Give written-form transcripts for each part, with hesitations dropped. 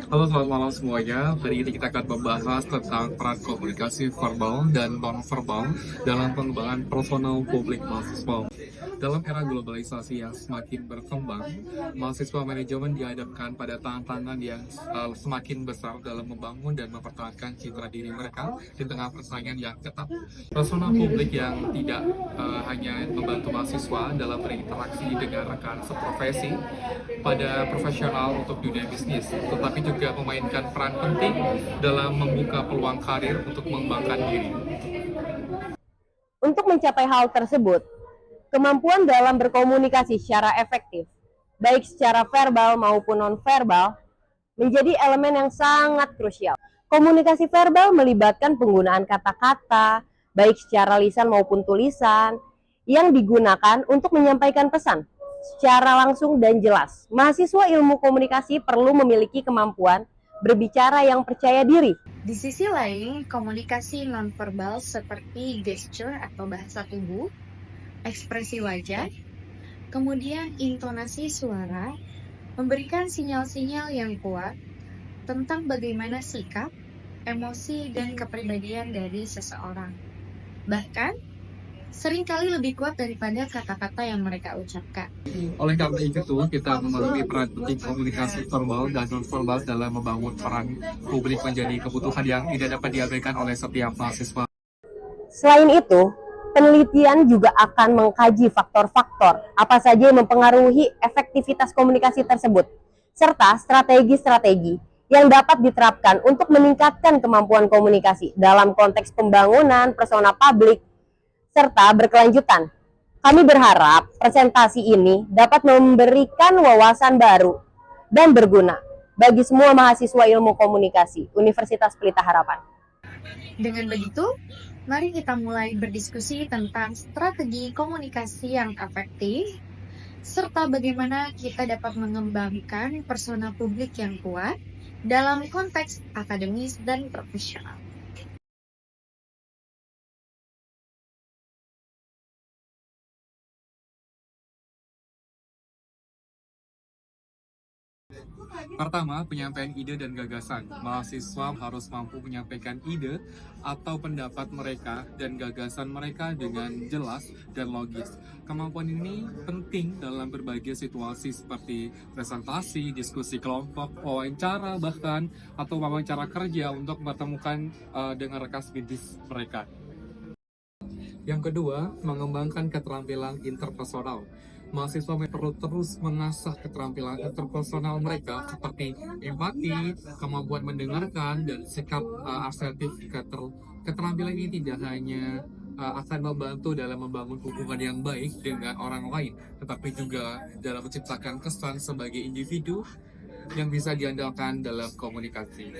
Halo, selamat malam semuanya. Hari ini kita akan membahas tentang peran komunikasi verbal dan non-verbal dalam pengembangan personal publik mahasiswa. Dalam era globalisasi yang semakin berkembang, mahasiswa manajemen dihadapkan pada tantangan yang semakin besar dalam membangun dan mempertahankan citra diri mereka di tengah persaingan yang ketat. Personal publik yang tidak hanya membantu mahasiswa dalam berinteraksi dengan rekan seprofesi pada profesional untuk dunia bisnis, tetapi juga memainkan peran penting dalam membuka peluang karir untuk mengembangkan diri. Untuk mencapai hal tersebut, kemampuan dalam berkomunikasi secara efektif, baik secara verbal maupun non-verbal, menjadi elemen yang sangat krusial. Komunikasi verbal melibatkan penggunaan kata-kata, baik secara lisan maupun tulisan, yang digunakan untuk menyampaikan pesan secara langsung dan jelas. Mahasiswa ilmu komunikasi perlu memiliki kemampuan berbicara yang percaya diri. Di sisi lain, komunikasi nonverbal seperti gesture atau bahasa tubuh, ekspresi wajah, kemudian intonasi suara, memberikan sinyal-sinyal yang kuat tentang bagaimana sikap, emosi, dan kepribadian dari seseorang. Bahkan, seringkali lebih kuat daripada kata-kata yang mereka ucapkan. Oleh karena itu, kita memenuhi peran penting komunikasi verbal dan non-verbal dalam membangun peran publik menjadi kebutuhan yang tidak dapat diabaikan oleh setiap mahasiswa. Selain itu, penelitian juga akan mengkaji faktor-faktor apa saja yang mempengaruhi efektivitas komunikasi tersebut, serta strategi-strategi yang dapat diterapkan untuk meningkatkan kemampuan komunikasi dalam konteks pembangunan persona publik serta berkelanjutan. Kami berharap presentasi ini dapat memberikan wawasan baru dan berguna bagi semua mahasiswa ilmu komunikasi Universitas Pelita Harapan. Dengan begitu, mari kita mulai berdiskusi tentang strategi komunikasi yang efektif, serta bagaimana kita dapat mengembangkan persona publik yang kuat dalam konteks akademis dan profesional. Pertama, penyampaian ide dan gagasan. Mahasiswa harus mampu menyampaikan ide atau pendapat mereka dan gagasan mereka dengan jelas dan logis. Kemampuan ini penting dalam berbagai situasi seperti presentasi, diskusi kelompok, wawancara bahkan, atau wawancara kerja untuk mempertemukan dengan rekan bisnis mereka. Yang kedua, mengembangkan keterampilan interpersonal. Mahasiswa perlu terus mengasah keterampilan interpersonal mereka seperti empati, kemampuan mendengarkan, dan sikap asertif. Keterampilan ini tidak hanya akan membantu dalam membangun hubungan yang baik dengan orang lain, tetapi juga dalam menciptakan kesan sebagai individu yang bisa diandalkan dalam komunikasi.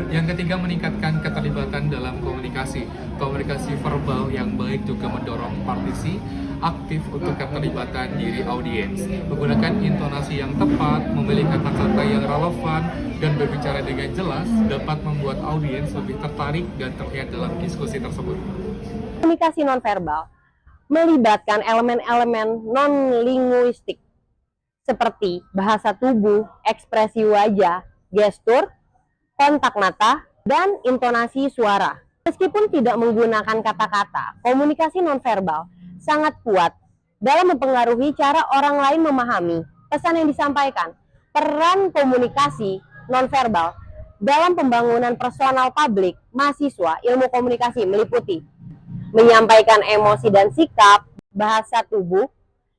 Yang ketiga, meningkatkan keterlibatan dalam komunikasi. Komunikasi verbal yang baik juga mendorong partisi aktif untuk keterlibatan diri audiens. Menggunakan intonasi yang tepat, memilih kata-kata yang relevan, dan berbicara dengan jelas dapat membuat audiens lebih tertarik dan terlihat dalam diskusi tersebut. Komunikasi nonverbal melibatkan elemen-elemen non-linguistik seperti bahasa tubuh, ekspresi wajah, gestur, kontak mata, dan intonasi suara. Meskipun tidak menggunakan kata-kata, komunikasi nonverbal sangat kuat dalam mempengaruhi cara orang lain memahami pesan yang disampaikan. Peran komunikasi nonverbal dalam pembangunan personal publik mahasiswa ilmu komunikasi meliputi menyampaikan emosi dan sikap, bahasa tubuh,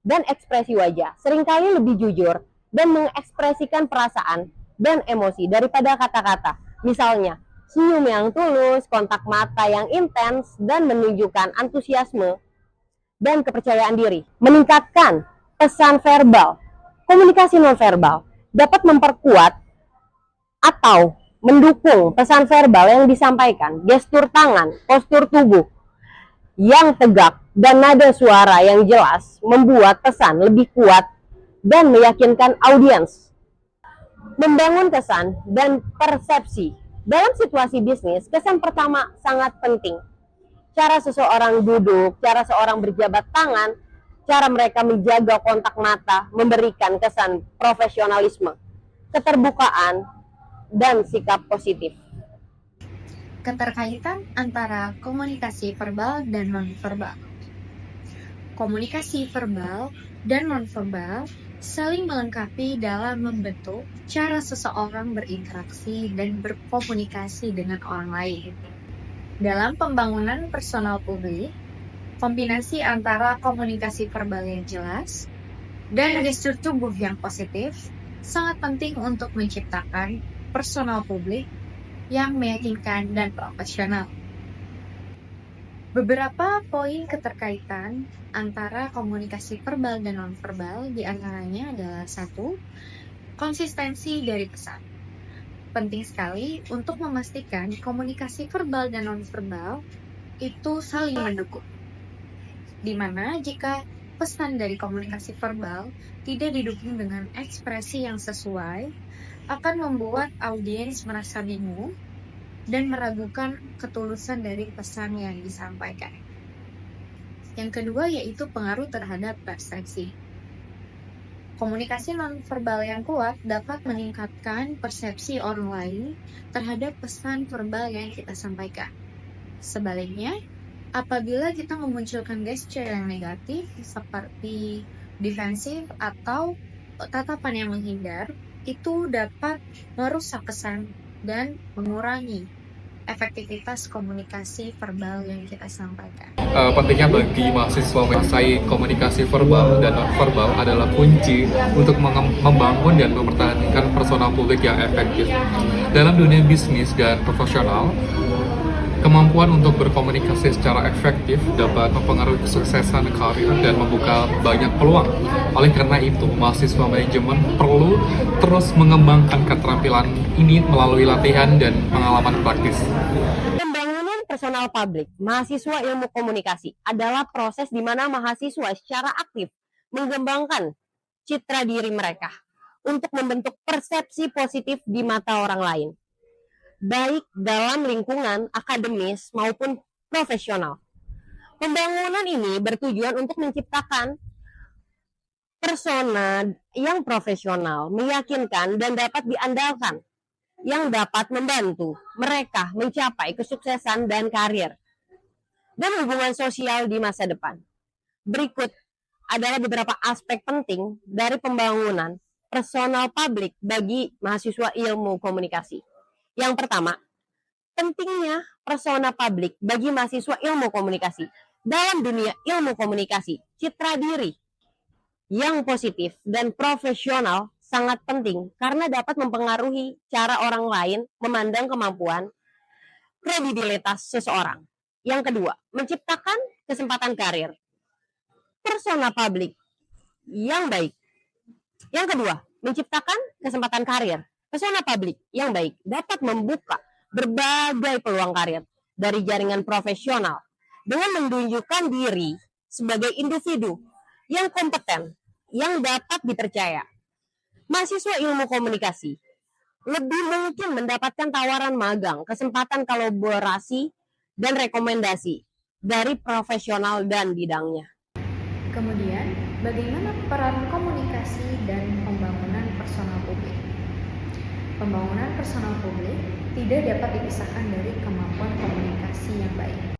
dan ekspresi wajah. Seringkali lebih jujur dan mengekspresikan perasaan dan emosi daripada kata-kata. Misalnya, senyum yang tulus, kontak mata yang intens, dan menunjukkan antusiasme dan kepercayaan diri. Meningkatkan pesan verbal. Komunikasi nonverbal dapat memperkuat atau mendukung pesan verbal yang disampaikan. Gestur tangan, postur tubuh yang tegak, dan nada suara yang jelas membuat pesan lebih kuat dan meyakinkan audiens. Membangun kesan dan persepsi. Dalam situasi bisnis, kesan pertama sangat penting. Cara seseorang duduk, cara seorang berjabat tangan, cara mereka menjaga kontak mata, memberikan kesan profesionalisme. keterbukaan, dan sikap positif. Keterkaitan antara komunikasi verbal dan nonverbal. Komunikasi verbal dan nonverbal saling melengkapi dalam membentuk cara seseorang berinteraksi dan berkomunikasi dengan orang lain. Dalam pembangunan personal publik, kombinasi antara komunikasi verbal yang jelas dan gestur tubuh yang positif sangat penting untuk menciptakan personal publik yang meyakinkan dan profesional. Beberapa poin keterkaitan antara komunikasi verbal dan nonverbal diantaranya adalah 1. Konsistensi dari pesan. Penting sekali untuk memastikan komunikasi verbal dan nonverbal itu saling mendukung. Di mana jika pesan dari komunikasi verbal tidak didukung dengan ekspresi yang sesuai, akan membuat audiens merasa bingung dan meragukan ketulusan dari pesan yang disampaikan. Yang kedua yaitu pengaruh terhadap persepsi. Komunikasi nonverbal yang kuat dapat meningkatkan persepsi orang lain terhadap pesan verbal yang kita sampaikan. Sebaliknya, apabila kita memunculkan gesture yang negatif seperti defensif atau tatapan yang menghindar, itu dapat merusak kesan dan mengurangi efektivitas komunikasi verbal yang kita sampaikan. Pentingnya bagi mahasiswa menguasai komunikasi verbal dan non-verbal adalah kunci untuk membangun dan mempertahankan personal publik yang efektif. Dalam dunia bisnis dan profesional, kemampuan untuk berkomunikasi secara efektif dapat mempengaruhi kesuksesan karir dan membuka banyak peluang. Oleh karena itu, mahasiswa manajemen perlu terus mengembangkan keterampilan ini melalui latihan dan pengalaman praktis. Pembangunan personal publik mahasiswa ilmu komunikasi adalah proses di mana mahasiswa secara aktif mengembangkan citra diri mereka untuk membentuk persepsi positif di mata orang lain, baik dalam lingkungan akademis maupun profesional. Pembangunan ini bertujuan untuk menciptakan persona yang profesional, meyakinkan, dan dapat diandalkan, yang dapat membantu mereka mencapai kesuksesan dan karir dan hubungan sosial di masa depan. Berikut adalah beberapa aspek penting dari pembangunan personal publik bagi mahasiswa ilmu komunikasi. Yang pertama, pentingnya persona publik bagi mahasiswa ilmu komunikasi. Dalam dunia ilmu komunikasi, citra diri yang positif dan profesional sangat penting karena dapat mempengaruhi cara orang lain memandang kemampuan, kredibilitas seseorang. Yang kedua, menciptakan kesempatan karir. Persona publik yang baik. Yang kedua, menciptakan kesempatan karir. Persona publik yang baik dapat membuka berbagai peluang karir dari jaringan profesional dengan menunjukkan diri sebagai individu yang kompeten, yang dapat dipercaya. Mahasiswa ilmu komunikasi lebih mungkin mendapatkan tawaran magang, kesempatan kolaborasi, dan rekomendasi dari profesional dan bidangnya. Kemudian, bagaimana peran komunikasi dan pembangunan personal publik? Pembangunan personal publik tidak dapat dipisahkan dari kemampuan komunikasi yang baik.